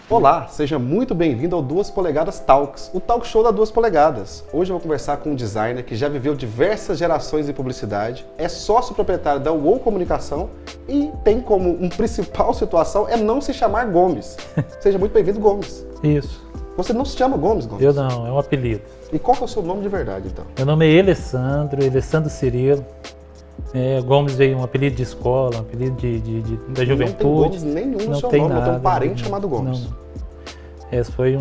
Olá, seja muito bem-vindo ao 2 Polegadas Talks, o talk show da 2 Polegadas. Hoje eu vou conversar com um designer que já viveu diversas gerações de publicidade, é sócio proprietário da UOL Comunicação e tem como uma principal situação é não se chamar Gomes. Seja muito bem-vindo, Gomes. Isso. Você não se chama Gomes, Gomes? Eu não, é um apelido. E qual que é o seu nome de verdade, então? Meu nome é Alessandro Cirilo. Gomes veio um apelido de escola, um apelido da juventude. Não tem Gomes nenhum no seu nome, não tem um parente chamado Gomes. Não. Essa foi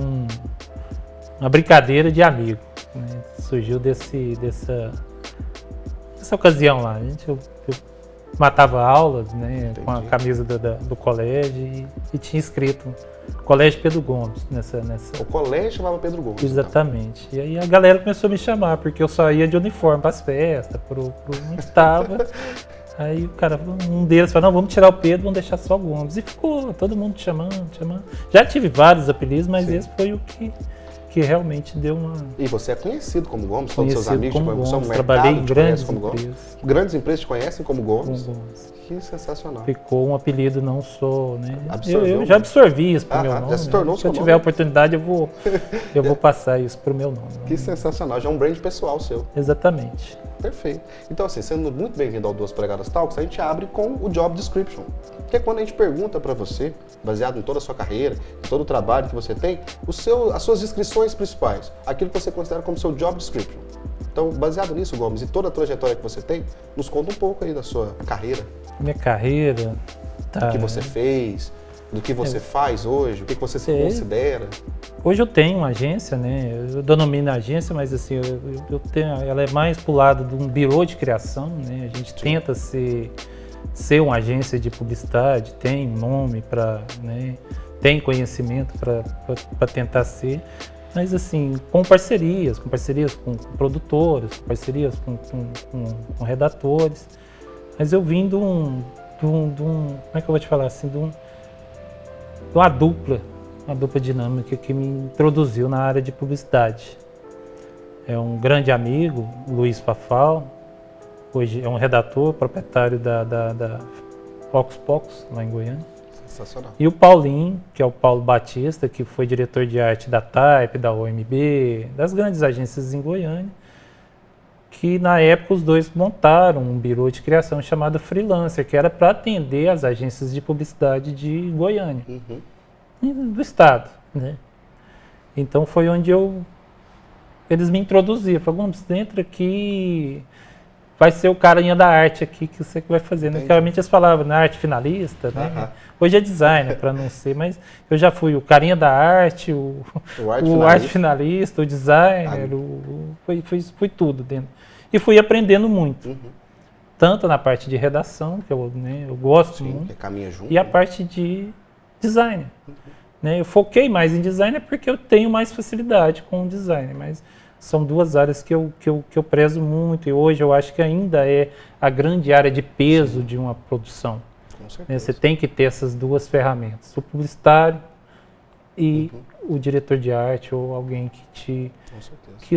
uma brincadeira de amigo, né? Surgiu dessa ocasião lá. Eu matava aulas, né, com a camisa do colégio e tinha escrito Colégio Pedro Gomes nessa. O colégio chamava Pedro Gomes. Exatamente. Então. E aí a galera começou a me chamar, porque eu só ia de uniforme para as festas, pro onde estava. Aí o cara, um deles falou, não, vamos tirar o Pedro, vamos deixar só o Gomes. E ficou todo mundo chamando. Já tive vários apelidos, mas esse foi o que realmente deu uma... E você é conhecido como Gomes? Todos os seus amigos como Gomes, Gomes. Trabalhei em grandes empresas. Grandes empresas te conhecem como Gomes? Como Gomes. Que sensacional. Ficou um apelido não só, né? Absorveu, eu já absorvi isso pro meu nome. Já se tornou né? seu Se eu tiver a oportunidade, eu vou passar isso pro meu nome. Que sensacional, já é um brand pessoal seu. Exatamente. Perfeito. Então, assim, sendo muito bem-vindo ao 2 Polegadas Talks, a gente abre com o Job Description. Que é quando a gente pergunta para você, baseado em toda a sua carreira, em todo o trabalho que você tem, as suas descrições principais, aquilo que você considera como seu Job Description. Então, baseado nisso, Gomes, e toda a trajetória que você tem, nos conta um pouco aí da sua carreira. Minha carreira... Do que você fez, do que você faz hoje, o que você se considera. Hoje eu tenho uma agência, né? Eu denomino a agência, mas assim, eu tenho, ela é mais pro lado de um birô de criação, né? A gente tenta ser uma agência de publicidade, tem nome para, né? Tem conhecimento para tentar ser, mas assim, com parcerias com produtores, com parcerias com redatores. Mas eu vim de um, como é que eu vou te falar assim, de uma dupla dinâmica que me introduziu na área de publicidade. É um grande amigo, Luiz Fafal, hoje é um redator, proprietário da Fox, lá em Goiânia. Sensacional. E o Paulinho, que é o Paulo Batista, que foi diretor de arte da Type, da OMB, das grandes agências em Goiânia, que na época os dois montaram um birô de criação chamado Freelancer, que era para atender as agências de publicidade de Goiânia. Do estado, né? Então foi onde eles me introduziram, falaram, vamos, entra aqui, vai ser o carinha da arte aqui que você vai fazer, né? Realmente eles falavam, na arte finalista, né? Hoje é designer, para não ser, mas eu já fui o carinha da arte, o arte finalista, o designer, fui tudo dentro. E fui aprendendo muito, tanto na parte de redação, que eu gosto muito, que caminha junto, e a parte de design. Né? Eu foquei mais em design porque eu tenho mais facilidade com o design, mas são duas áreas que eu prezo muito e hoje eu acho que ainda é a grande área de peso de uma produção. Com certeza. Né? Você tem que ter essas duas ferramentas, o publicitário e o diretor de arte ou alguém que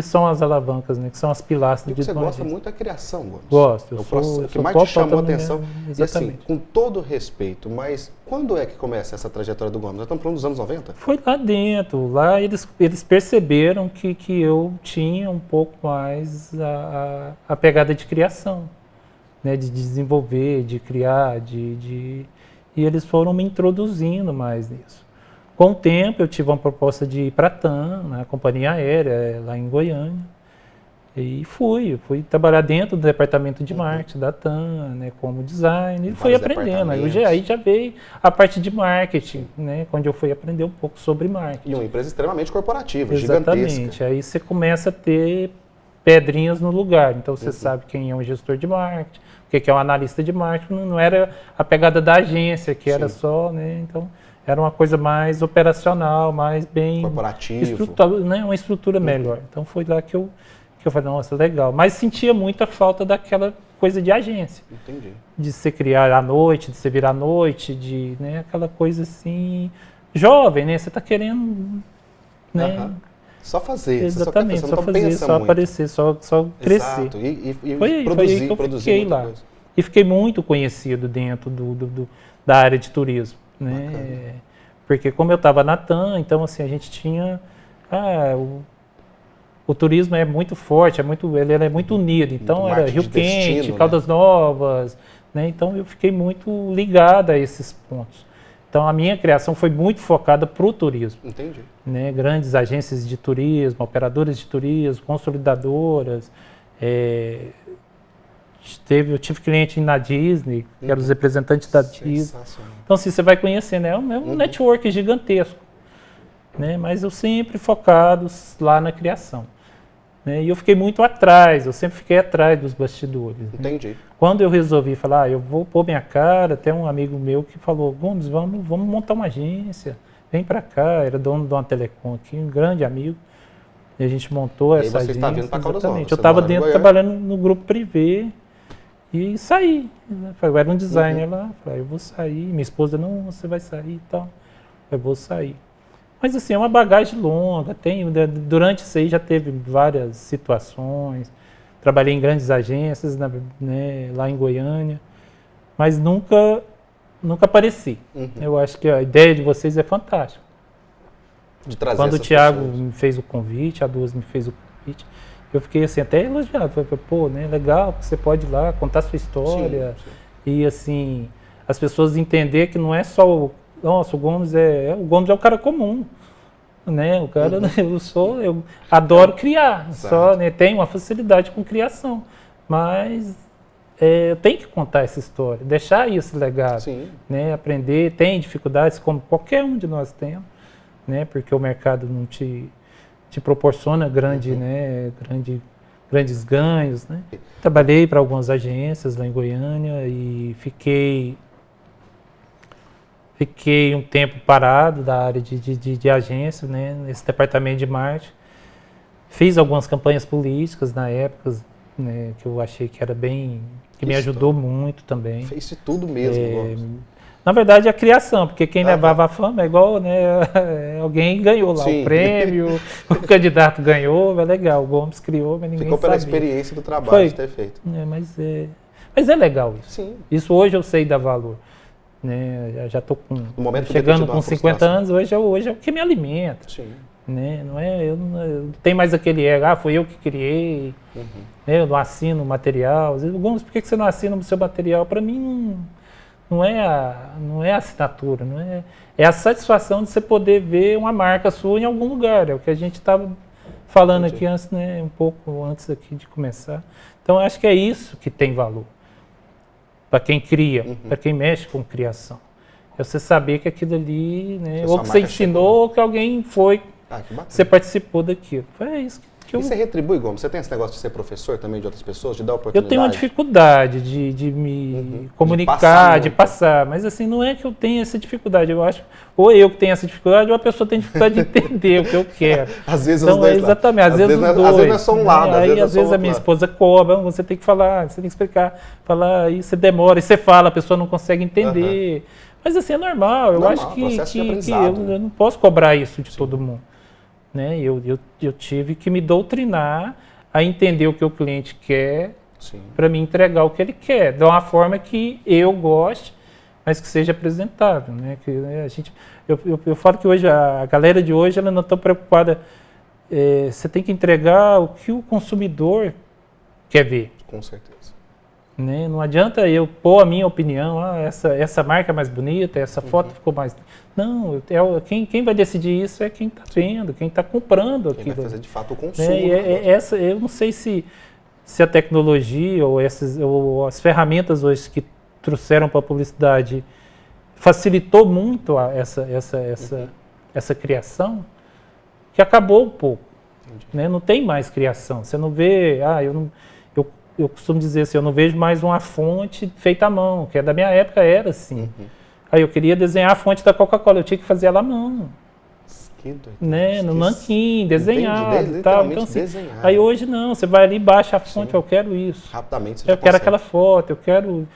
são as alavancas, né? Que são as pilastras de você gosta muito da criação, Gomes. Gosto. O que mais te chamou a atenção. E assim, com todo respeito, mas quando é que começa essa trajetória do Gomes? Nós estamos falando dos anos 90? Foi lá dentro. Lá eles perceberam que eu tinha um pouco mais a pegada de criação, né? De desenvolver, de criar, e eles foram me introduzindo mais nisso. Com o tempo, eu tive uma proposta de ir para a TAM, na companhia aérea, lá em Goiânia, e fui trabalhar dentro do departamento de marketing da TAM, né, como designer, e fui aprendendo. Aí já veio a parte de marketing, né, onde eu fui aprender um pouco sobre marketing. E uma empresa extremamente corporativa, Exatamente. Gigantesca. Aí você começa a ter pedrinhas no lugar, então você sabe quem é um gestor de marketing, o que é um analista de marketing, não era a pegada da agência, que era só, né, então... Era uma coisa mais operacional, mais bem... Corporativo. Né, uma estrutura melhor. Então foi lá que eu falei, nossa, legal. Mas sentia muita falta daquela coisa de agência. Entendi. De se criar à noite, de se virar à noite, de, né, aquela coisa assim... Jovem, né? Você está querendo... Né? Só fazer. Exatamente, você só fazer, só muito. Aparecer, só crescer. Exato. E foi aí que eu fiquei lá. Coisa. E fiquei muito conhecido dentro da área de turismo. Né? Porque como eu estava na TAM, então assim, a gente tinha... o turismo é muito forte, ele é muito unido. Então Muito era marketing Rio de Quente, destino, Caldas Novas, né? Então eu fiquei muito ligado a esses pontos. Então a minha criação foi muito focada para o turismo. Entendi. Né? Grandes agências de turismo, operadores de turismo, consolidadoras. Eu tive cliente na Disney, que eram os representantes da Disney. Então assim, você vai conhecendo, é um network gigantesco. Né? Mas eu sempre focado lá na criação. Né? E eu fiquei muito atrás, eu sempre fiquei atrás dos bastidores. Entendi. Né? Quando eu resolvi falar, eu vou pôr minha cara, até um amigo meu que falou, Gomes, vamos montar uma agência, vem para cá, era dono de uma telecom aqui, um grande amigo. E a gente montou essa agência. E você está vindo para Caldas Novas. Eu estava dentro, trabalhando no grupo privê e saí. Né? Eu era um designer lá, falei, eu vou sair, minha esposa, não, você vai sair e tal. Eu vou sair. Mas assim, é uma bagagem longa, durante isso aí já teve várias situações, trabalhei em grandes agências, né, lá em Goiânia, mas nunca apareci. Eu acho que a ideia de vocês é fantástica. De trazer Quando o essas Thiago pessoas. me fez o convite, a Duas me fez o convite, eu fiquei assim, até elogiado, falei, pô, né, legal, você pode ir lá contar sua história, sim. E assim, as pessoas entender que não é só nossa, o Gomes é o cara comum, né? O cara, eu adoro criar, só, né? Tenho uma facilidade com criação, mas eu tenho que contar essa história, deixar esse legado, sim. Né? Aprender, tem dificuldades como qualquer um de nós temos, né? Porque o mercado não te proporciona né? Grandes ganhos, né? Trabalhei para algumas agências lá em Goiânia e fiquei um tempo parado da área de agência, né, nesse departamento de marketing. Fiz algumas campanhas políticas na época, né, que eu achei que era que me ajudou muito também. Fez de tudo mesmo. Na verdade, a criação, porque quem levava a fama é igual, né, alguém ganhou lá o prêmio, o candidato ganhou, é legal, o Gomes criou, mas ninguém ficou pela sabia. Experiência do trabalho de ter feito. Mas é legal isso. Sim. Isso hoje eu sei dar valor. Né, já estou chegando com 50 anos, hoje é o que me alimenta. Sim. Né, eu não tenho mais aquele ego, foi eu que criei, né, eu não assino o material. Às vezes, Gomes, por que você não assina o seu material? Para mim não é a assinatura, é a satisfação de você poder ver uma marca sua em algum lugar, é o que a gente estava falando aqui antes, né, um pouco antes aqui de começar. Então eu acho que é isso que tem valor. Para quem cria, para quem mexe com criação. É você saber que aquilo ali, né, ou que você ensinou, ou que alguém foi, você participou daquilo. É isso que eu... E você retribui, Gomes? Você tem esse negócio de ser professor também de outras pessoas, de dar oportunidade? Eu tenho uma dificuldade de me comunicar, de passar, mas assim, não é que eu tenha essa dificuldade, eu acho, ou eu que tenho essa dificuldade, ou a pessoa tem dificuldade de entender o que eu quero. Às vezes então, os dois exatamente, às vezes os dois. Às vezes não é só um lado, aí às vezes a minha esposa cobra, você tem que falar, você tem que explicar, falar, aí você demora, e você fala, a pessoa não consegue entender. Mas assim, é normal, eu acho que eu não posso cobrar isso de todo mundo. Né? Eu tive que me doutrinar a entender o que o cliente quer para me entregar o que ele quer, de uma forma que eu goste, mas que seja apresentável. Né? Que, né, eu falo que hoje a galera de hoje ela não está preocupada, você tem que entregar o que o consumidor quer ver. Com certeza. Né? Não adianta eu pôr a minha opinião, essa marca é mais bonita, essa foto ficou mais... Não, quem vai decidir isso é quem está vendo, quem está comprando aquilo. Quem vai fazer de fato o consumo. Eu não sei se a tecnologia ou as ferramentas hoje que trouxeram para a publicidade facilitou muito essa criação, que acabou um pouco. Né? Não tem mais criação. Você não vê... Eu costumo dizer assim, eu não vejo mais uma fonte feita à mão, que da minha época era assim. Aí eu queria desenhar a fonte da Coca-Cola, eu tinha que fazer ela à mão. Né? No nanquim, desenhado e tal. Então, assim, aí hoje não, você vai ali, baixa a fonte, eu quero isso. Rapidamente você eu quero aquela foto, eu quero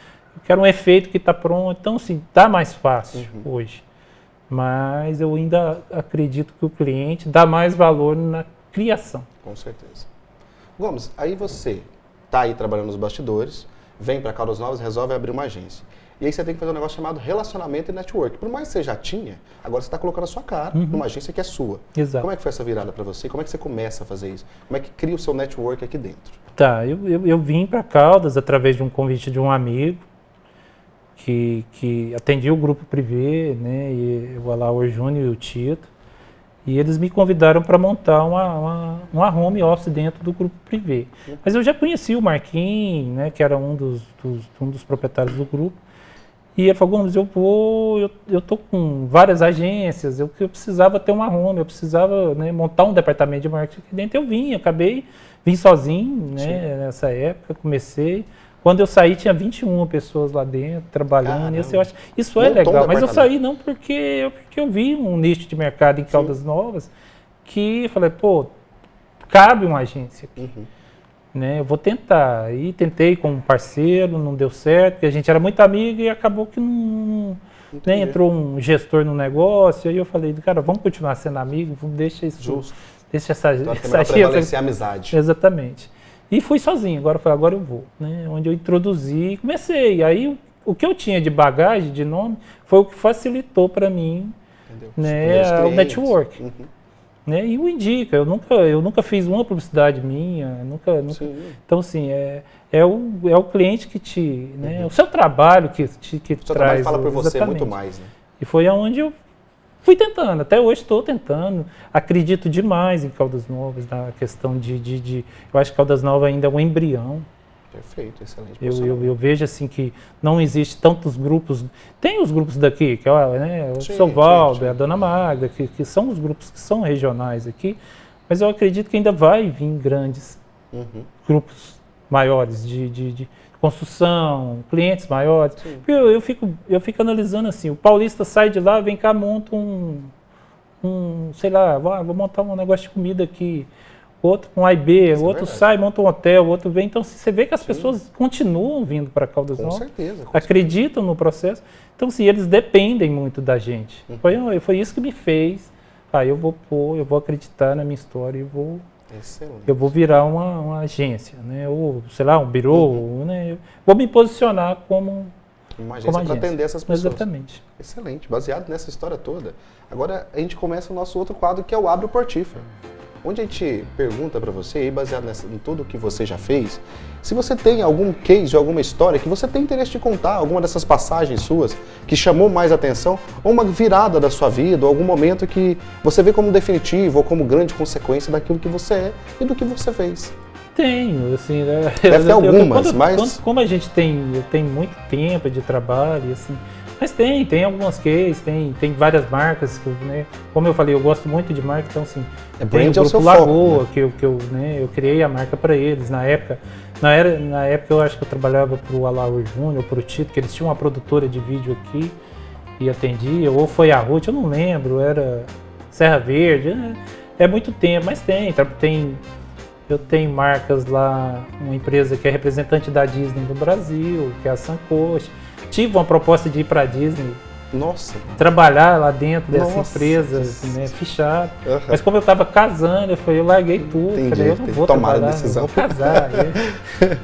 um efeito que está pronto. Então, assim, tá mais fácil hoje. Mas eu ainda acredito que o cliente dá mais valor na criação. Com certeza. Gomes, aí você está aí trabalhando nos bastidores, vem para Caldas Novas, resolve abrir uma agência. E aí você tem que fazer um negócio chamado relacionamento e network. Por mais que você já tinha, agora você está colocando a sua cara numa agência que é sua. Exato. Como é que foi essa virada para você? Como é que você começa a fazer isso? Como é que cria o seu network aqui dentro? Tá, eu vim para Caldas através de um convite de um amigo que atendia o grupo privê, né, e o Alaor Júnior e o Tito, e eles me convidaram para montar uma home office dentro do grupo privê. Mas eu já conhecia o Marquinhos, né, que era um dos proprietários do grupo, e ele falou, Gomes, eu tô com várias agências, eu precisava ter uma home, eu precisava, né, montar um departamento de marketing aqui dentro. Eu vim sozinho, né, nessa época, comecei. Quando eu saí, tinha 21 pessoas lá dentro, trabalhando. Isso é legal, mas eu saí não porque eu vi um nicho de mercado em Caldas Novas que eu falei, pô, cabe uma agência aqui. Né, eu vou tentar. E tentei com um parceiro, não deu certo, porque a gente era muito amigo e acabou que não né, entrou um gestor no negócio. Aí eu falei, cara, vamos continuar sendo amigo, deixa isso. Justo. Deixa essa prevalecer a amizade. Exatamente. E fui sozinho, agora eu vou. Né, onde eu introduzi e comecei. Aí o que eu tinha de bagagem, de nome, foi o que facilitou para mim, né, o network. Né, e o indica, eu nunca fiz uma publicidade minha, nunca. Então, assim, é o cliente que te, né, o seu trabalho que o seu traz. Trabalho fala por você muito mais, né? E foi aonde eu fui tentando, até hoje estou tentando, acredito demais em Caldas Novas, na questão eu acho que Caldas Novas ainda é um embrião. Perfeito, excelente. Eu vejo assim que não existe tantos grupos. Tem os grupos daqui, que é, né, o São Valdo, a Dona Magda, que são os grupos que são regionais aqui, mas eu acredito que ainda vai vir grandes grupos maiores de construção, clientes maiores. Eu fico analisando assim, o paulista sai de lá, vem cá, monta sei lá, vou montar um negócio de comida aqui. Outro com A e B, outro sai, monta um hotel, outro vem. Então, você vê que as pessoas continuam vindo para Caldas Novas, certeza, acreditam no processo. Então, assim, eles dependem muito da gente. Foi isso que me fez. Eu vou acreditar na minha história e eu vou virar uma agência, né? Ou, sei lá, um birô, né? Eu vou me posicionar como uma agência para atender essas pessoas. Exatamente. Excelente, baseado nessa história toda. Agora, a gente começa o nosso outro quadro, que é o Abre o Portífero, onde a gente pergunta para você, aí baseado em tudo que você já fez, se você tem algum case, alguma história que você tem interesse de contar, alguma dessas passagens suas que chamou mais atenção, ou uma virada da sua vida, ou algum momento que você vê como definitivo ou como grande consequência daquilo que você é e do que você fez. Tenho, assim, né? Deve ter algumas, mas... Como a gente tem muito tempo de trabalho, assim, mas tem algumas cases, tem várias marcas, né? Como eu falei, eu gosto muito de marca, então assim, tem o Grupo Lagoa, né? Eu criei a marca para eles, na época eu acho que eu trabalhava para o Alaor Júnior, para o Tito, que eles tinham uma produtora de vídeo aqui e atendia, ou foi a Ruth, eu não lembro, era Serra Verde, é muito tempo, mas eu tenho marcas lá, uma empresa que é representante da Disney no Brasil, que é a Sancoche. Tive uma proposta de ir para a Disney, trabalhar lá dentro dessa empresa, assim, né, fichado. Mas como eu estava casando, eu larguei tudo. Falei, eu não vou trabalhar, eu vou casar.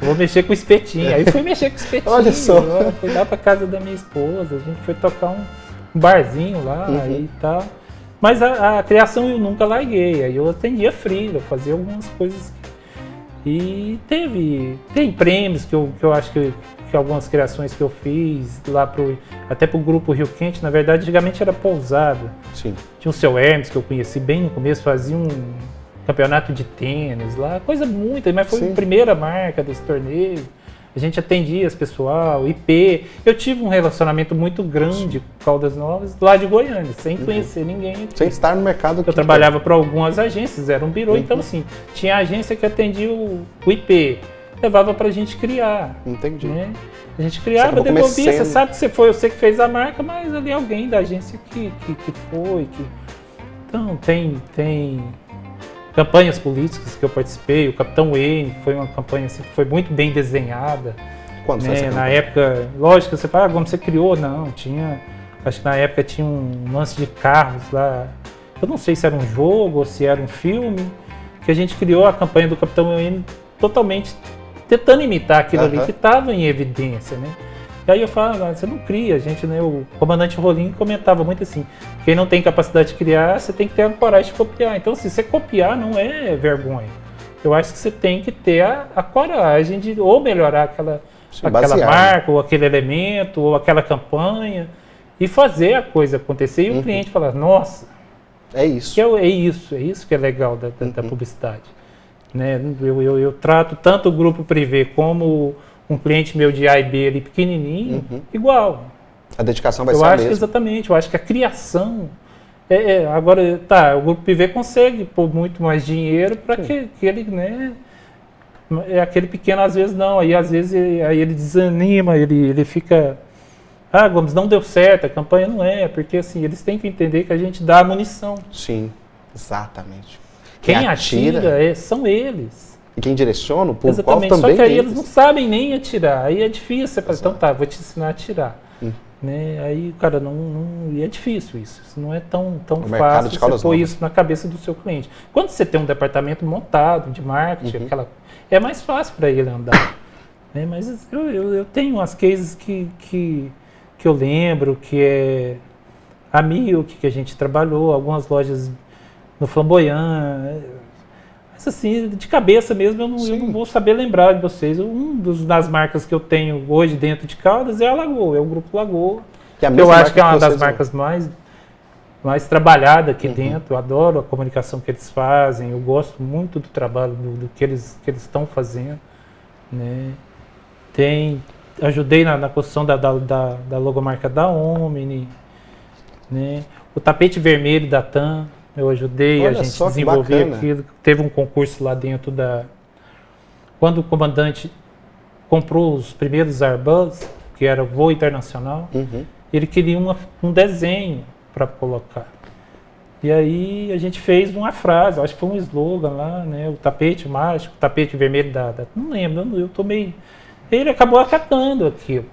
Vou mexer com o espetinho. Aí fui mexer com o espetinho. Olha só. Fui lá para casa da minha esposa, a gente foi tocar um barzinho lá e tal. Mas a criação eu nunca larguei. Aí eu atendia freela, eu fazia algumas coisas. E tem prêmios que eu acho que algumas criações que eu fiz lá até pro grupo Rio Quente, na verdade, antigamente era pousada. Sim. Tinha o seu Hermes, que eu conheci bem no começo, fazia um campeonato de tênis lá, coisa muito, mas foi a primeira marca desse torneio. A gente atendia as pessoal, IP. Eu tive um relacionamento muito grande com Caldas Novas, lá de Goiânia, sem conhecer ninguém aqui. Sem estar no mercado. Eu trabalhava para algumas agências, era um birô, então assim, tinha agência que atendia o IP, levava pra gente criar. Entendi. Né? A gente criava, devolvia, você sabe que foi você que fez a marca, mas ali alguém da agência que foi. Então tem campanhas políticas que eu participei, o Capitão Wayne, que foi uma campanha assim, que foi muito bem desenhada. Quando foi essa campanha? Na época, lógico, você fala, como você criou? Não, acho que na época tinha um lance de carros lá, eu não sei se era um jogo ou se era um filme, que a gente criou a campanha do Capitão Wayne totalmente tentando imitar aquilo ali que estava em evidência, né? E aí eu falo, você não cria, a gente, né, o comandante Rolim comentava muito assim, quem não tem capacidade de criar, você tem que ter a coragem de copiar. Então, se você copiar, não é vergonha. Eu acho que você tem que ter a coragem de ou melhorar aquela marca, ou aquele elemento, ou aquela campanha, e fazer a coisa acontecer. E o cliente falar, nossa, é isso. É isso que é legal da publicidade. Né? Eu trato tanto o grupo privê como um cliente meu de A e B ali pequenininho, igual. A dedicação vai ser a mesma. Exatamente, eu acho que a criação... agora, o grupo privê consegue pôr muito mais dinheiro para que ele, né... Aquele pequeno, às vezes, não. Aí, às vezes, ele desanima, ele fica... Gomes, não deu certo, a campanha não porque, assim, eles têm que entender que a gente dá a munição. Sim, exatamente. Quem atira são eles. E quem direciona, o público também só que aí eles não sabem nem atirar. Aí é difícil. Você fala, então vou te ensinar a atirar. Né? Aí, cara, e é difícil isso. Isso não é tão fácil você pôr isso na cabeça do seu cliente. Quando você tem um departamento montado de marketing, é mais fácil para ele andar. Né? Mas eu tenho umas cases que eu lembro, que é a Milk, que a gente trabalhou, algumas lojas no Flamboyant. Mas assim, de cabeça mesmo, eu não vou saber lembrar de vocês. Das marcas que eu tenho hoje dentro de Caldas é a Lagoa, é o Grupo Lagoa. Eu acho que é uma das marcas mais trabalhada aqui dentro. Eu adoro a comunicação que eles fazem, eu gosto muito do trabalho, do que eles estão fazendo. Né? Ajudei na construção da logomarca da Omni, né? O tapete vermelho da TAM, eu ajudei a gente desenvolver aquilo. Teve um concurso lá dentro Quando o comandante comprou os primeiros Airbus, que era voo internacional, ele queria um desenho para colocar. E aí a gente fez uma frase, acho que foi um slogan lá, né? O tapete mágico, o tapete vermelho não lembro, eu tô meio... Ele acabou acatando aquilo,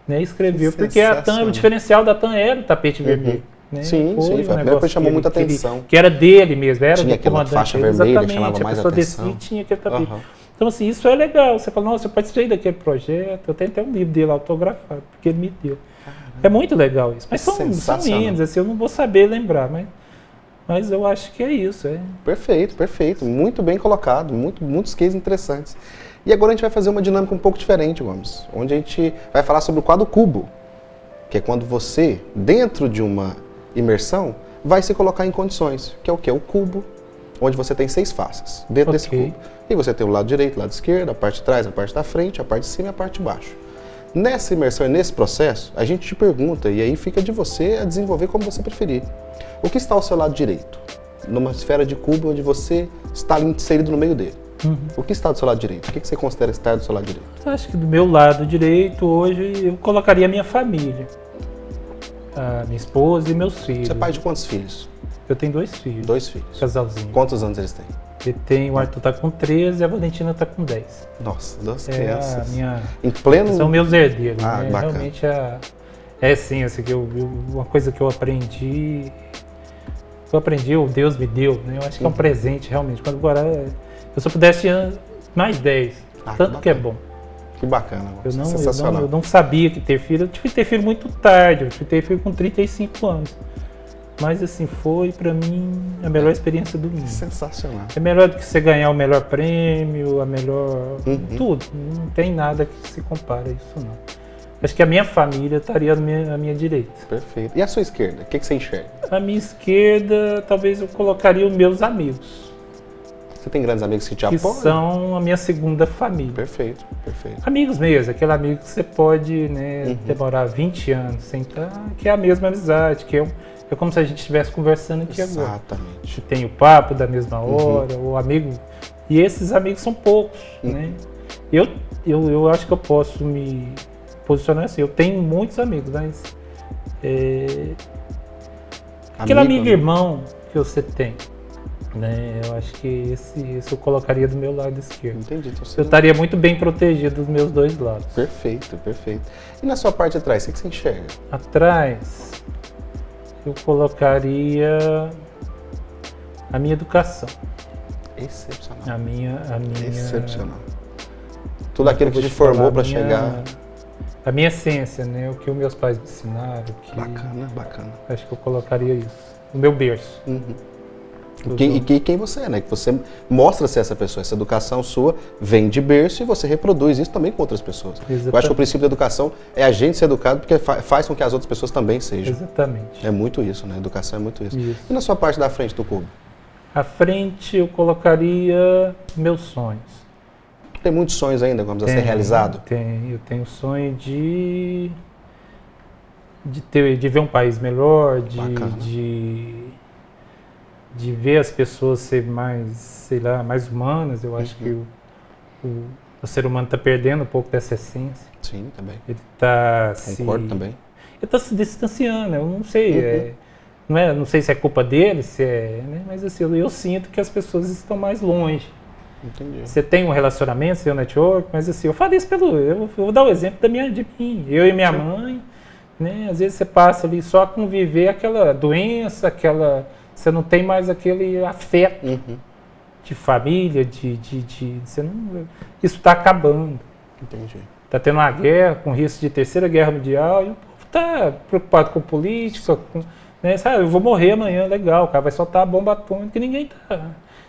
né? Escreveu, porque a TAM, o diferencial da TAM era o tapete vermelho. Né? Sim, foi a primeira coisa que chamou muita atenção. Que era dele mesmo, era tinha do comandante. Faixa vermelha que chamava mais atenção. Tinha aquele tapete. Então, assim, isso é legal. Você fala, nossa, eu participei daquele projeto, eu tenho até um livro dele autografado, porque ele me deu. É muito legal isso. Mas são índios, assim, eu não vou saber lembrar, mas eu acho que é isso. Perfeito, perfeito. Muito bem colocado, muitos cases interessantes. E agora a gente vai fazer uma dinâmica um pouco diferente, Gomes, onde a gente vai falar sobre o quadro cubo, que é quando você, dentro de uma imersão, vai se colocar em condições, que é o quê? O cubo, onde você tem 6 faces dentro desse cubo. E você tem o lado direito, o lado esquerdo, a parte de trás, a parte da frente, a parte de cima e a parte de baixo. Nessa imersão e nesse processo, a gente te pergunta, e aí fica de você a desenvolver como você preferir. O que está ao seu lado direito? Numa esfera de cubo onde você está inserido no meio dele. O que está do seu lado direito? O que você considera estar do seu lado direito? Eu acho que do meu lado direito, hoje, eu colocaria a minha família. A minha esposa e meus filhos. Você é pai de quantos filhos? Eu tenho 2 filhos. 2 filhos. Casalzinho. Quantos anos eles têm? O Arthur está com 13 e a Valentina está com 10. Nossa, 2 crianças. Em pleno... São meus herdeiros. Né? Realmente sim, assim, uma coisa que eu aprendi, o Deus me deu, né? Eu acho que é um presente realmente. Quando agora, se eu pudesse mais 10, tanto que é bom. Que bacana, eu não sabia que ter filho. Eu tive que ter filho muito tarde, eu tive que ter filho com 35 anos. Mas assim, foi pra mim a melhor experiência do mundo. Sensacional. É melhor do que você ganhar o melhor prêmio, a melhor... Tudo. Não tem nada que se compare a isso, não. Acho que a minha família estaria à minha direita. Perfeito. E a sua esquerda? O que você enxerga? A minha esquerda, talvez eu colocaria os meus amigos. Você tem grandes amigos que te apoiam? Que são a minha segunda família. Perfeito, perfeito. Amigos mesmo, aquele amigo que você pode, né, demorar 20 anos sem estar, que é a mesma amizade, que é como se a gente estivesse conversando aqui agora. Exatamente. Que tem o papo da mesma hora, o amigo. E esses amigos são poucos, né? Eu acho que eu posso me posicionar assim. Eu tenho muitos amigos, mas aquele amigo-irmão que você tem, né? Eu acho que esse eu colocaria do meu lado esquerdo. Entendi. Então eu estaria muito bem protegido dos meus 2 lados. Perfeito, perfeito. E na sua parte de trás, o que você enxerga? Atrás, eu colocaria a minha educação. Excepcional. A minha excepcional. Tudo aquilo que te formou para chegar. a minha essência, né? O que os meus pais me ensinaram. Que Bacana. acho que eu colocaria isso. O meu berço. E quem você é, né? Que você mostra ser essa pessoa. Essa educação sua vem de berço e você reproduz isso também com outras pessoas. Exatamente. Eu acho que o princípio da educação é a gente ser educado porque faz com que as outras pessoas também sejam. Exatamente. É muito isso, né? Educação é muito isso. Isso. E na sua parte da frente do cubo? À frente eu colocaria meus sonhos. Tem muitos sonhos ainda, vamos a ser realizado? Eu tenho o sonho de ver um país melhor, de ver as pessoas ser mais, sei lá, mais humanas. Eu acho que o ser humano está perdendo um pouco dessa essência. Sim, também. Ele está Concordo também. Ele está se distanciando. Eu não sei, não sei se é culpa dele, né? Mas assim, eu sinto que as pessoas estão mais longe. Entendi. Você tem um relacionamento, seu network, mas assim, eu falo isso eu vou dar o exemplo de mim. Eu e minha mãe, né? Às vezes você passa ali só a conviver aquela doença, você não tem mais aquele afeto de família, você não, isso está acabando. Entendi. Está tendo uma guerra, com risco de terceira guerra mundial, e o povo está preocupado com política, né? Sabe, eu vou morrer amanhã, legal, o cara vai soltar a bomba atômica e ninguém está.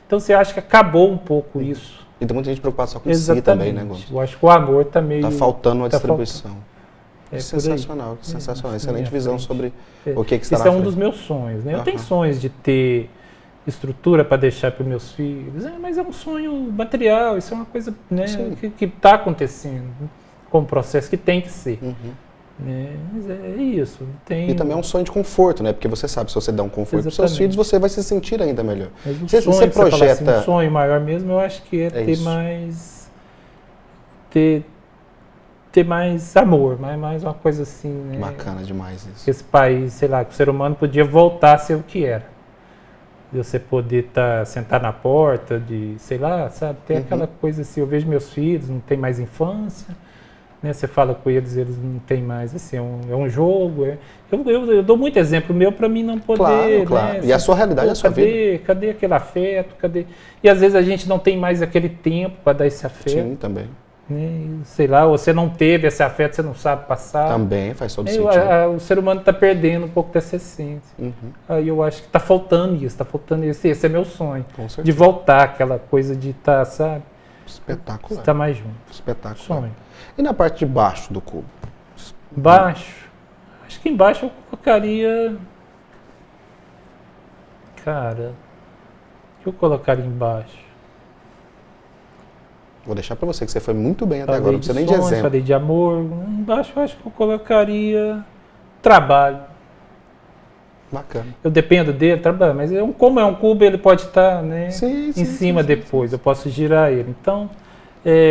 Então você acha que acabou um pouco isso. E tem muita gente preocupada só com si também, né, Gomes? Eu acho que o amor está meio... Está faltando uma distribuição. Sensacional. Excelente visão sobre o que está na frente. Isso é um dos meus sonhos, né? Eu tenho sonhos de ter estrutura para deixar para os meus filhos, mas é um sonho material, isso é uma coisa, né, que está acontecendo, como processo que tem que ser. Mas é isso. E também é um sonho de conforto, né? Porque você sabe, se você der um conforto para os seus filhos, você vai se sentir ainda melhor. Mas você projeta... Assim, um sonho maior mesmo, eu acho que é ter isso. Ter mais amor, mais uma coisa assim, né? Bacana demais isso. Que esse país, sei lá, que o ser humano podia voltar a ser o que era. De você poder sentar na porta, sei lá, sabe? Ter aquela coisa assim, eu vejo meus filhos, não tem mais infância, né? Você fala com eles não tem mais, assim, é um jogo. Eu dou muito exemplo meu para mim não poder... Claro. Né? E a sua realidade é a sua vida. Cadê aquele afeto? E às vezes a gente não tem mais aquele tempo para dar esse afeto. Sim, também. Né? Sei lá, você não teve esse afeto, você não sabe passar. Também faz todo sentido. O ser humano está perdendo um pouco dessa essência. Aí eu acho que está faltando isso. Esse é meu sonho. Com certeza. De voltar aquela coisa de estar, sabe? Espetacular. Estar mais junto. Espetacular. Sonho. E na parte de baixo do cubo? Baixo? Acho que embaixo eu colocaria... Cara, o que eu colocaria embaixo? Vou deixar para você, que você foi muito bem até agora, não precisa nem de exemplo. Falei de amor. Embaixo eu acho que eu colocaria trabalho. Bacana. Eu dependo dele, trabalho, mas como é um cubo, ele pode estar, né, em cima depois, eu posso girar ele. Então,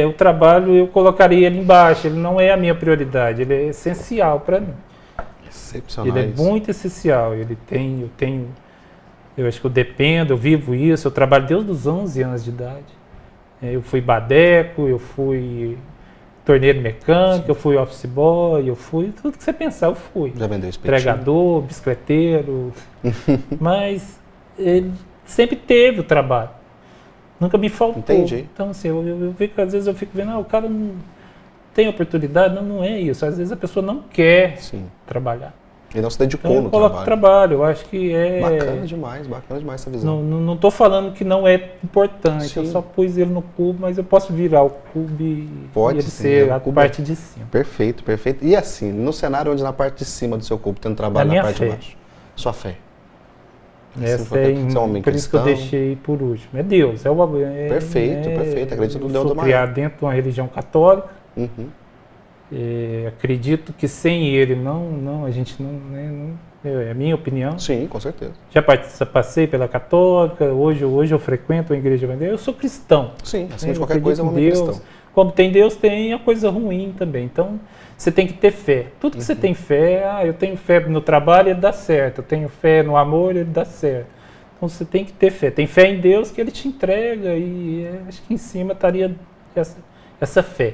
o trabalho eu colocaria ele embaixo, ele não é a minha prioridade, ele é essencial para mim. Excepcional. Ele é muito essencial, eu acho que eu dependo, eu vivo isso, eu trabalho desde os 11 anos de idade. Eu fui badeco, eu fui torneiro mecânico, eu fui office boy, eu fui tudo que você pensar, eu fui. Já vendeu espetinho? Entregador, bicicleteiro, mas ele sempre teve o trabalho, nunca me faltou. Entendi. Então assim, eu vejo que às vezes eu fico vendo, o cara não tem oportunidade, não é isso, às vezes a pessoa não quer trabalhar. E não se dedicou então, no coloco trabalho, eu acho que é... Bacana demais essa visão. Não estou falando que não é importante, eu só pus ele no cubo, mas eu posso virar o cubo e ele ser a parte de cima. Perfeito. E assim, no cenário onde na parte de cima do seu cubo tem um trabalho na parte de baixo? Sua fé. Essa por isso que eu deixei por último. É Deus, perfeito. Acredito no Deus do maior. Criado dentro de uma religião católica. Acredito que sem ele a gente não é a minha opinião. Sim, com certeza. Já passei pela católica, hoje eu frequento a igreja evangélica, eu sou cristão. Sim, acima de qualquer coisa é um homem cristão. Como tem Deus, tem a coisa ruim também. Então, você tem que ter fé. Tudo que você tem fé, eu tenho fé no trabalho, ele dá certo. Eu tenho fé no amor, ele dá certo. Então, você tem que ter fé. Tem fé em Deus que ele te entrega e acho que em cima estaria essa fé.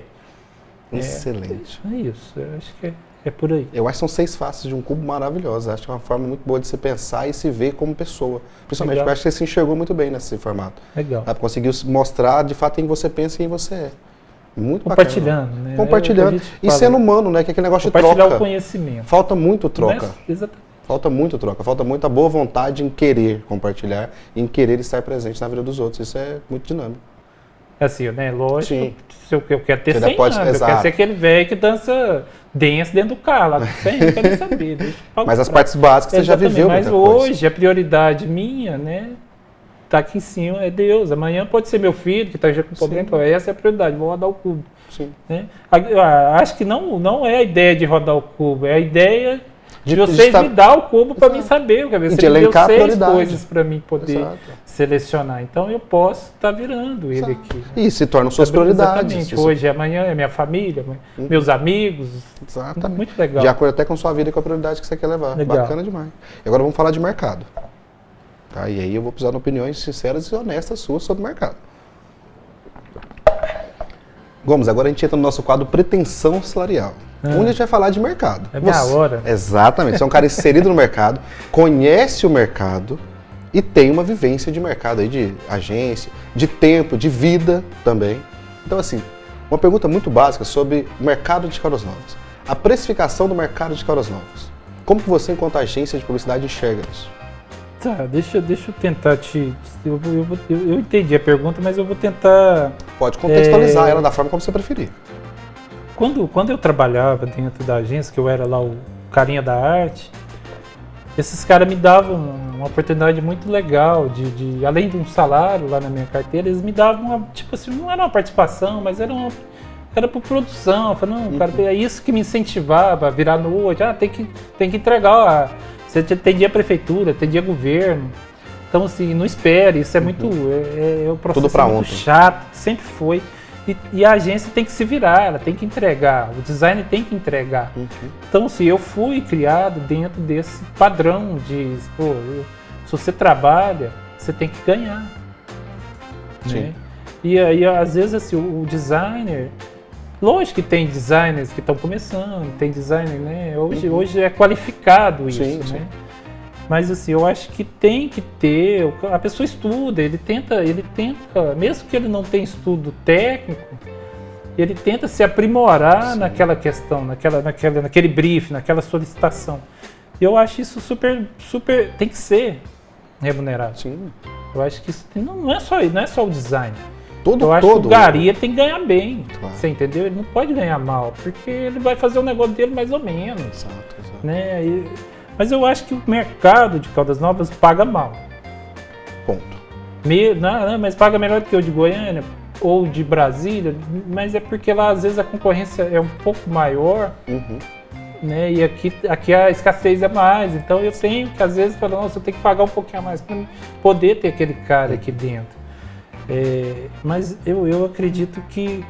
Excelente. É isso, eu acho que é por aí. Eu acho que são 6 faces de um cubo maravilhosa. Acho que é uma forma muito boa de se pensar e se ver como pessoa. Principalmente porque eu acho que você se enxergou muito bem nesse formato. Legal. Conseguiu mostrar de fato em que você pensa e em você é. Muito compartilhando, bacana. né? Compartilhando. E sendo humano, né? Que é aquele negócio de troca. Compartilhar o conhecimento. Falta muito troca. Exatamente. Falta muito troca. Falta muita boa vontade em querer compartilhar, em querer estar presente na vida dos outros. Isso é muito dinâmico. Assim, né? Lógico, Sim. eu quero ter 100 pode, anos, eu quero ser aquele velho que dança dentro do carro, lá do 100, não quero nem saber. Mas as partes básicas você já viveu Mas muita coisa. hoje, a prioridade minha, né? Tá aqui em cima, é Deus. Amanhã pode ser meu filho que está já com problema, então essa é a prioridade, vou rodar o cubo. Sim. Né? Acho que não é a ideia de rodar o cubo, é a ideia de vocês me dar o cubo para mim saber. Quer ver? Você me deu 6 coisas para mim poder selecionar. Então eu posso estar virando ele aqui. E se tornam suas prioridades. Exatamente. Hoje, amanhã é minha família, meus amigos. Exatamente. Muito legal. De acordo até com a sua vida e com a prioridade que você quer levar. Legal. Bacana demais. E agora vamos falar de mercado. Tá? E aí eu vou precisar de opiniões sinceras e honestas suas sobre o mercado. Gomes, agora a gente entra no nosso quadro Pretensão Salarial. Onde a gente vai falar de mercado. É minha hora. Exatamente. Você é um cara inserido no mercado, conhece o mercado e tem uma vivência de mercado aí, de agência, de tempo, de vida também. Então, assim, uma pergunta muito básica sobre o mercado de Caldas Novas. A precificação do mercado de Caldas Novas. Como que você, enquanto agência de publicidade, enxerga isso? Tá, deixa eu tentar eu entendi a pergunta, mas eu vou tentar... Pode contextualizar ela da forma como você preferir. Quando eu trabalhava dentro da agência, que eu era lá o carinha da arte, esses caras me davam uma oportunidade muito legal de além de um salário lá na minha carteira, eles me davam tipo assim, não era uma participação, mas era por produção. Eu falei, não, cara, é isso que me incentivava a virar noite. Tem que entregar. Você tem dia prefeitura, tem dia governo. Então, assim, não espere. Isso é muito... É um processo muito chato, sempre foi. E a agência tem que se virar, ela tem que entregar, o designer tem que entregar. Então, assim, eu fui criado dentro desse padrão de, se você trabalha, você tem que ganhar. Né? E aí, às vezes, assim, o designer, lógico que tem designers que estão começando, tem designer, né? Hoje é qualificado isso, né? Mas assim, eu acho que tem que ter, a pessoa estuda, ele tenta, mesmo que ele não tenha estudo técnico, ele tenta se aprimorar naquela questão, naquele brief, naquela solicitação. E eu acho isso super, tem que ser remunerado. Sim. Eu acho que isso não é só o design. Eu acho que o garia tem que ganhar bem, você entendeu? Ele não pode ganhar mal, porque ele vai fazer o negócio dele mais ou menos. Exato. Né? Mas eu acho que o mercado de Caldas Novas paga mal. Ponto. Mas paga melhor do que o de Goiânia ou de Brasília, mas é porque lá às vezes a concorrência é um pouco maior, né? E aqui a escassez é mais, então eu tenho que às vezes falar, nossa, eu tenho que pagar um pouquinho a mais para poder ter aquele cara aqui dentro. Mas eu acredito que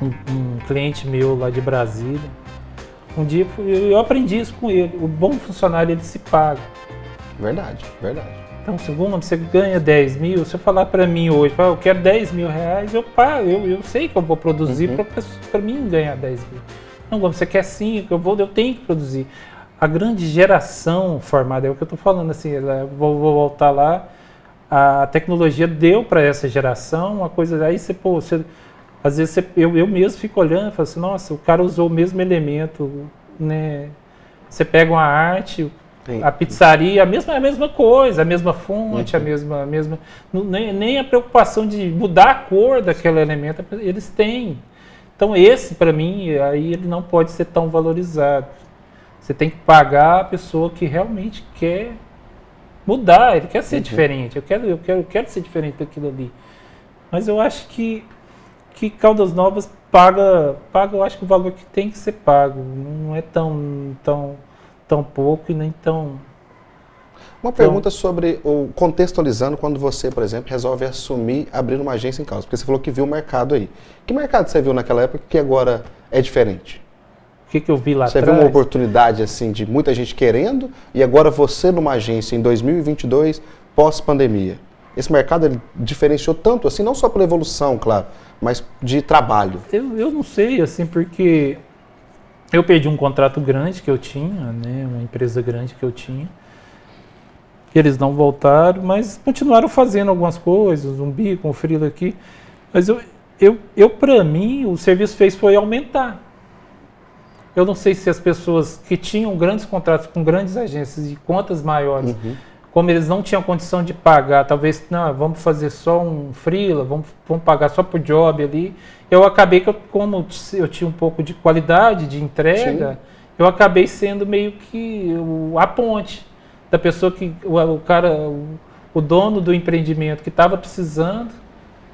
um cliente meu lá de Brasília, um dia eu aprendi isso com ele. O bom funcionário, ele se paga. Verdade. Então, segundo, você ganha 10 mil, se eu falar para mim hoje, eu quero 10 mil reais, eu pago. Eu sei que eu vou produzir para mim ganhar 10 mil. Não, você quer 5, eu tenho que produzir. A grande geração formada, é o que eu estou falando, assim, vou voltar lá, a tecnologia deu para essa geração uma coisa, aí às vezes eu mesmo fico olhando e falo assim, nossa, o cara usou o mesmo elemento, né? Você pega uma arte, a pizzaria, a mesma coisa, a mesma fonte, a mesma nem a preocupação de mudar a cor daquele elemento, eles têm. Então esse, para mim, aí ele não pode ser tão valorizado. Você tem que pagar a pessoa que realmente quer mudar, ele quer ser diferente, eu quero ser diferente daquilo ali. Mas eu acho que Caldas Novas paga, eu acho que o valor que tem que ser pago, não é tão pouco e nem tão... Uma pergunta sobre contextualizando quando você, por exemplo, resolve abrir uma agência em Caldas, porque você falou que viu o mercado aí. Que mercado você viu naquela época que agora é diferente? O que eu vi lá atrás? Você viu uma oportunidade assim de muita gente querendo e agora você numa agência em 2022, pós-pandemia. Esse mercado ele diferenciou tanto assim, não só pela evolução, claro, mas de trabalho. Eu não sei, assim, porque eu perdi um contrato grande que eu tinha, né, uma empresa grande que eu tinha. Eles não voltaram, mas continuaram fazendo algumas coisas, um bico, um freela aqui. Mas Para mim, o serviço fez foi aumentar. Eu não sei se as pessoas que tinham grandes contratos com grandes agências de contas maiores, como eles não tinham condição de pagar, talvez, não, vamos fazer só um freela, vamos pagar só por job ali. Eu acabei que, como eu tinha um pouco de qualidade de entrega, sim, eu acabei sendo meio que a ponte da pessoa que, o dono do empreendimento que estava precisando,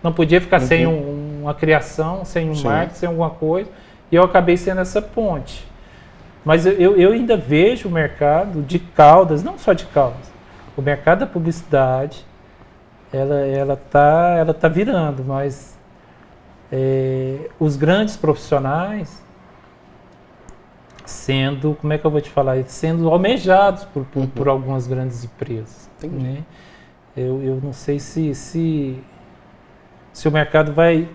não podia ficar sem uma criação, sem um marketing, sem alguma coisa, e eu acabei sendo essa ponte. Mas eu ainda vejo o mercado de Caldas, não só de Caldas, o mercado da publicidade, ela tá virando, mas os grandes profissionais sendo, como é que eu vou te falar, sendo almejados por algumas grandes empresas. Né? Eu não sei se o mercado vai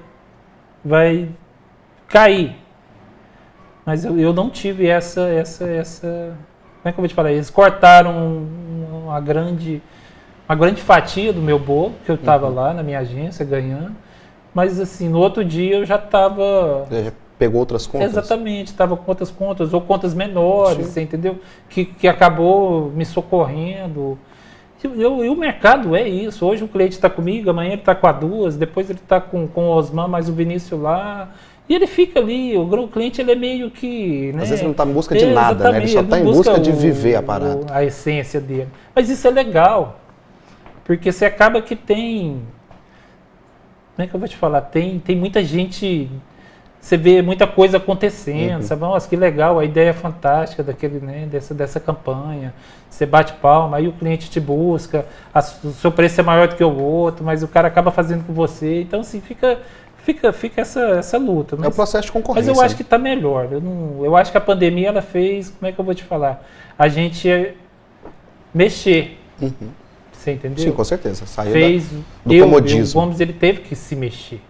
cair, mas eu não tive essa, como é que eu vou te falar, eles cortaram uma grande fatia do meu bolo, que eu estava lá na minha agência ganhando, mas assim, no outro dia eu já estava... Já pegou outras contas? Exatamente, estava com outras contas, ou contas menores, você entendeu? Que acabou me socorrendo. E o mercado é isso. Hoje o cliente está comigo, amanhã ele está com a Duas, depois ele está com o Osman, mais o Vinícius lá. E ele fica ali, o cliente ele é meio que... Né? Às vezes ele não está em busca de nada, né? Ele só está em busca de viver a parada. A essência dele. Mas isso é legal, porque você acaba que tem... Como é que eu vou te falar? Tem muita gente... Você vê muita coisa acontecendo, sabe? Nossa, que legal, a ideia é fantástica né, dessa campanha. Você bate palma, aí o cliente te busca, o seu preço é maior do que o outro, mas o cara acaba fazendo com você. Então, assim, fica essa luta. Mas, é o processo de concorrência. Mas eu acho que está melhor. Eu acho que a pandemia, ela fez, como é que eu vou te falar? A gente mexer. Você entendeu? Sim, com certeza. Saiu do comodismo. O Gomes, ele teve que se mexer.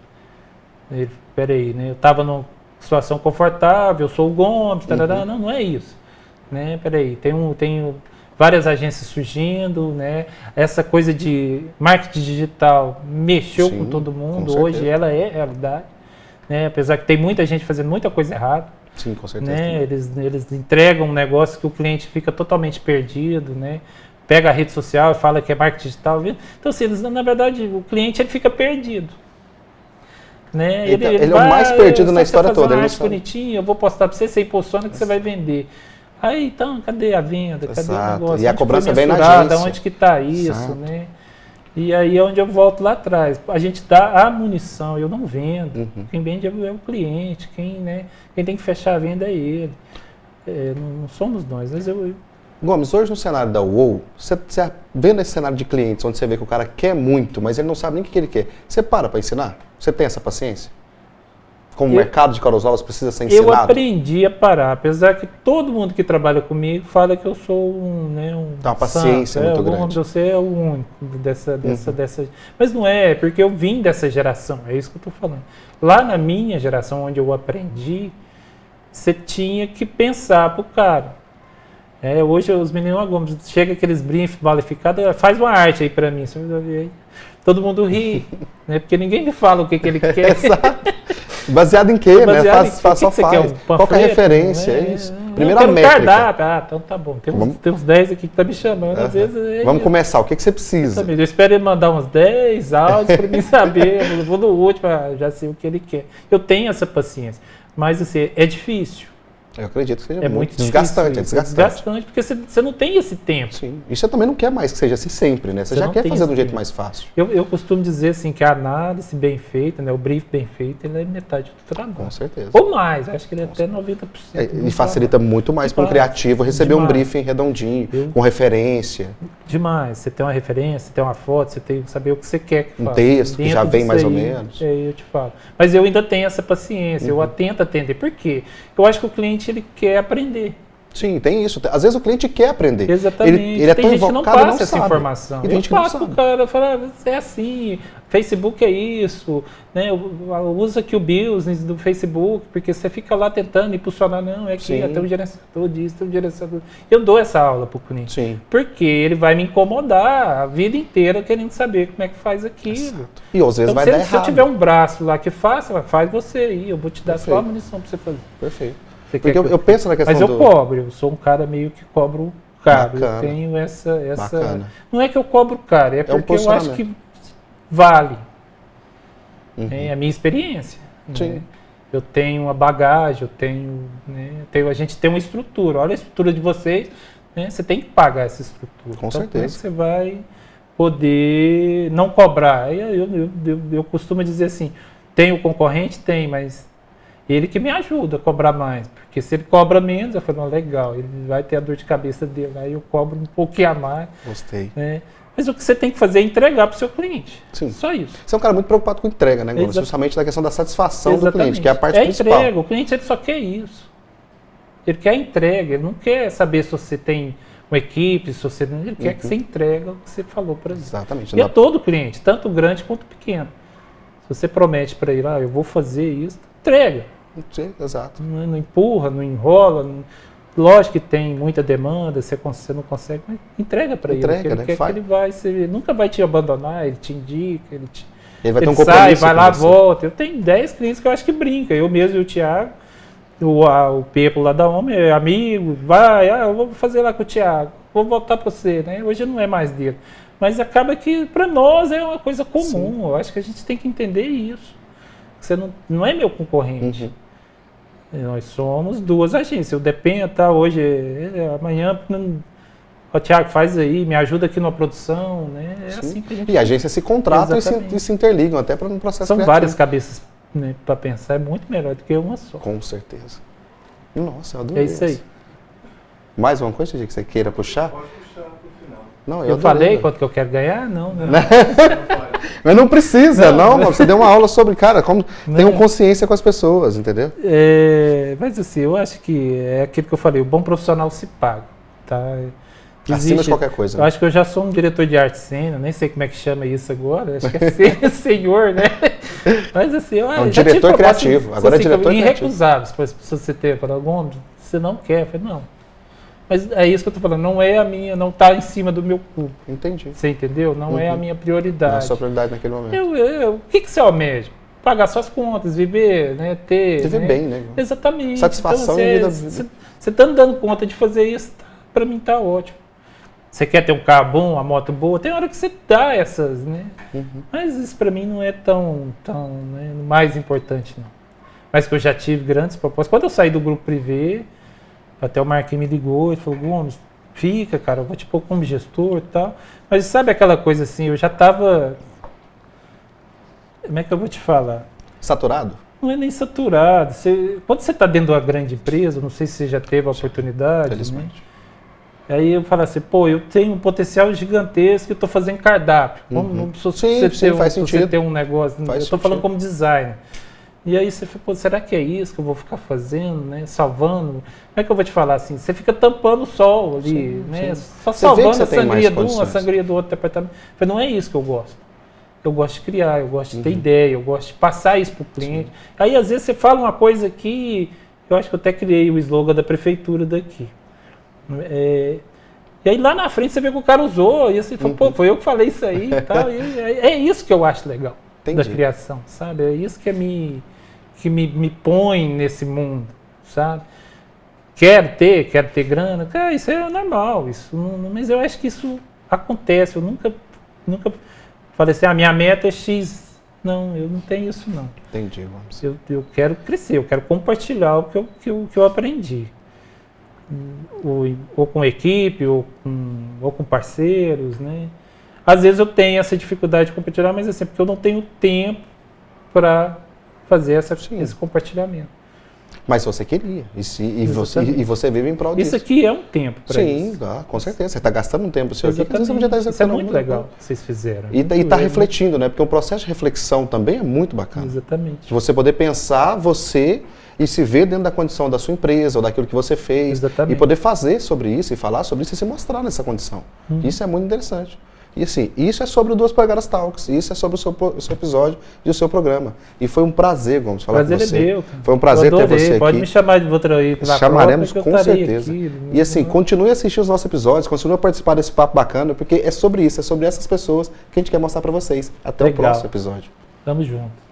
Peraí, né? Eu estava numa situação confortável, eu sou o Gomes, não é isso. Né? Peraí, tem várias agências surgindo, né? Essa coisa de marketing digital mexeu com todo mundo, hoje ela é realidade. Né? Apesar que tem muita gente fazendo muita coisa errada. Sim, com certeza. Né? Eles entregam um negócio que o cliente fica totalmente perdido, né? Pega a rede social e fala que é marketing digital. Então, assim, na verdade, o cliente ele fica perdido. Né? Ele é o mais perdido na história toda. Ele bonitinho, eu vou postar para você, você impulsiona que você vai vender. Aí, então, cadê a venda? Cadê o negócio? E a cobrança vem na agência. Onde que está isso? Né? E aí é onde eu volto lá atrás. A gente dá a munição, eu não vendo. Quem vende é o cliente, quem tem que fechar a venda é ele. Não somos nós, mas Gomes, hoje no cenário da UOL, você vendo esse cenário de clientes, onde você vê que o cara quer muito, mas ele não sabe nem o que ele quer, você para ensinar? Você tem essa paciência? Como o mercado de caras novas precisa ser ensinado? Eu aprendi a parar, apesar que todo mundo que trabalha comigo fala que eu sou uma paciência muito grande. Você é o único dessa. Mas não é, porque eu vim dessa geração, é isso que eu estou falando. Lá na minha geração, onde eu aprendi, você tinha que pensar pro cara. Hoje os meninos, Gomes, chega aqueles briefs qualificados, faz uma arte aí pra mim. Todo mundo ri, né? Porque ninguém me fala o que ele quer. Exato. Baseado em quê, né? Só faz. Qual que é a referência? É isso. Primeira métrica. Então tá bom. Tem uns 10 aqui que tá me chamando, às vezes. Vamos começar. O que você precisa? Eu espero ele mandar uns 10 áudios pra mim saber. Eu vou no último, já sei o que ele quer. Eu tenho essa paciência. Mas assim, é difícil. Eu acredito que seja muito desgastante. É desgastante, porque você não tem esse tempo. Sim. E você também não quer mais que seja assim sempre, né? Você já quer fazer de um jeito mais fácil. Eu costumo dizer assim que a análise bem feita, né, o brief bem feito, ele é metade do trabalho. Com certeza. Ou mais, acho que ele é até 90%. E facilita muito mais para um criativo receber um briefing redondinho, com referência. Demais. Você tem uma referência, você tem uma foto, você tem que saber o que você quer que faça. Um texto que já vem mais ou menos. Eu te falo. Mas eu ainda tenho essa paciência, eu tento atender. Por quê? Eu acho que o cliente ele quer aprender. Sim, tem isso. Às vezes o cliente quer aprender. Exatamente. Ele é tem tão gente que não invocado, passa essa informação. E tem gente que passo pro cara, fala, é assim, Facebook é isso, né? Usa aqui o business do Facebook, porque você fica lá tentando impulsionar, não, é que tem um gerenciador disso, tem um gerenciador. Eu dou essa aula para o cliente, porque ele vai me incomodar a vida inteira querendo saber como é que faz aquilo. Exato. E às vezes então, vai dar errado. Se eu tiver um braço lá que faça, faz você aí, eu vou te dar só a munição para você fazer. Perfeito. Porque eu penso na questão Mas eu cobro, eu sou um cara meio que cobro caro. Bacana. Eu tenho essa... Não é que eu cobro caro, é porque eu acho que vale. É a minha experiência. Né? Eu tenho uma bagagem, a gente tem uma estrutura. Olha a estrutura de vocês, né? Você tem que pagar essa estrutura. Com então, certeza. Como é que você vai poder não cobrar? Eu costumo dizer assim, tem o concorrente? Tem, mas ele que me ajuda a cobrar mais. Porque se ele cobra menos, eu falo, legal, ele vai ter a dor de cabeça dele. Aí eu cobro um pouquinho a mais. Gostei. Né? Mas o que você tem que fazer é entregar para o seu cliente. Sim. Só isso. Você é um cara muito preocupado com entrega, né, Gomes? Justamente na questão da satisfação do cliente, que é a parte principal. É entrega. O cliente ele só quer isso. Ele quer entrega. Ele não quer saber se você tem uma equipe, se você não... Ele quer que você entrega o que você falou para ele. Exatamente. E é todo cliente, tanto grande quanto pequeno. Se você promete para ele, eu vou fazer isso, entrega. Sim, exato. Não empurra, não enrola. Lógico que tem muita demanda, você não consegue, mas entrega para ele. Ele né? quer que ele nunca vai te abandonar, ele te indica, ele vai ter um compromisso. Sai, vai lá, volta. Eu tenho 10 clientes que eu acho que brinca. Eu mesmo e o Thiago, o Pepo lá da OMA, é amigo, eu vou fazer lá com o Thiago, vou voltar para você, né? Hoje não é mais dele. Mas acaba que para nós é uma coisa comum. Sim. Eu acho que a gente tem que entender isso. Você não é meu concorrente. Nós somos duas agências. O Dependa tá hoje, amanhã, o Thiago faz aí, me ajuda aqui na produção, né? É assim que a gente... E a agência se contrata e se interligam até para um processo São criativo. várias cabeças, né, para pensar, é muito melhor do que uma só. Com certeza. Nossa, eu adorei. É isso aí. Mais uma coisa que você queira puxar? Pode puxar pro final. Não, eu falei quanto que eu quero ganhar? Não. Mas não precisa, não. Você deu uma aula sobre, como tenham consciência com as pessoas, entendeu? Mas assim, eu acho que é aquilo que eu falei, o bom profissional se paga, tá? Acima de qualquer coisa. Eu acho que eu já sou um diretor de arte cena, nem sei como é que chama isso agora, acho que é senhor, né? Mas assim, eu um diretor criativo, agora é diretor criativo. Irrecusável, se você ter falado, Gomes, você não quer, eu falei, não. Mas é isso que eu estou falando, não é a minha, não está em cima do meu cubo. Entendi. Você entendeu? Não é a minha prioridade. Não é a sua prioridade naquele momento. O que você almeja? Pagar suas contas, viver, né? Viver bem, né? Exatamente. Satisfação então, em vida. Você está dando conta de fazer isso, para mim está ótimo. Você quer ter um carro bom, uma moto boa, tem hora que você dá essas, né? Mas isso para mim não é tão né, mais importante, não. Mas que eu já tive grandes propostas. Quando eu saí do grupo privê, até o Marquinhos me ligou e falou, Gomes, fica, cara, eu vou te pôr como gestor e tal. Mas sabe aquela coisa assim, eu já estava... Como é que eu vou te falar? Saturado? Não é nem saturado. Quando você está dentro de uma grande empresa, não sei se você já teve a oportunidade, felizmente. Né? Aí eu falo assim, eu tenho um potencial gigantesco e estou fazendo cardápio. Você ter um negócio, eu estou falando como designer. E aí você fala, será que é isso que eu vou ficar fazendo, né? Salvando? Como é que eu vou te falar assim? Você fica tampando o sol ali, né? Só salvando a sangria de um, a sangria do outro departamento. Eu falei, não é isso que eu gosto. Eu gosto de criar, eu gosto de ter ideia, eu gosto de passar isso para o cliente. Aí às vezes você fala uma coisa que eu acho que eu até criei o slogan da prefeitura daqui. E aí lá na frente você vê que o cara usou, e assim, foi eu que falei isso aí e tal. E é isso que eu acho legal. Da criação, sabe? É isso que me põe nesse mundo, sabe? Quero ter grana, isso é normal, mas eu acho que isso acontece, eu nunca falei assim, a minha meta é X, não, eu não tenho isso não. Entendi, Gomes. Eu quero crescer, eu quero compartilhar o que eu aprendi, ou com equipe, ou com parceiros, né? Às vezes eu tenho essa dificuldade de compartilhar, mas assim, porque eu não tenho tempo para fazer esse compartilhamento. Mas você queria, e você vive em prol disso. Isso aqui é um tempo para isso. Sim, com certeza. Você está gastando um tempo seu aqui, que você podia estar executando. Isso é muito legal que vocês fizeram. E está refletindo, né? Porque o processo de reflexão também é muito bacana. Exatamente. De você poder pensar e se ver dentro da condição da sua empresa, ou daquilo que você fez. Exatamente. E poder fazer sobre isso, e falar sobre isso, e se mostrar nessa condição. Isso é muito interessante. E assim, isso é sobre o Duas Polegadas Talks, isso é sobre o seu episódio e o seu programa. E foi um prazer, Gomes, falar com você. Prazer é meu, cara. Foi um prazer ter você aqui. Pode me chamar de outra aí. Chamaremos com certeza. E assim, continue a assistir os nossos episódios, continue a participar desse papo bacana, porque é sobre isso, é sobre essas pessoas que a gente quer mostrar para vocês. Até o próximo episódio. Tamo junto.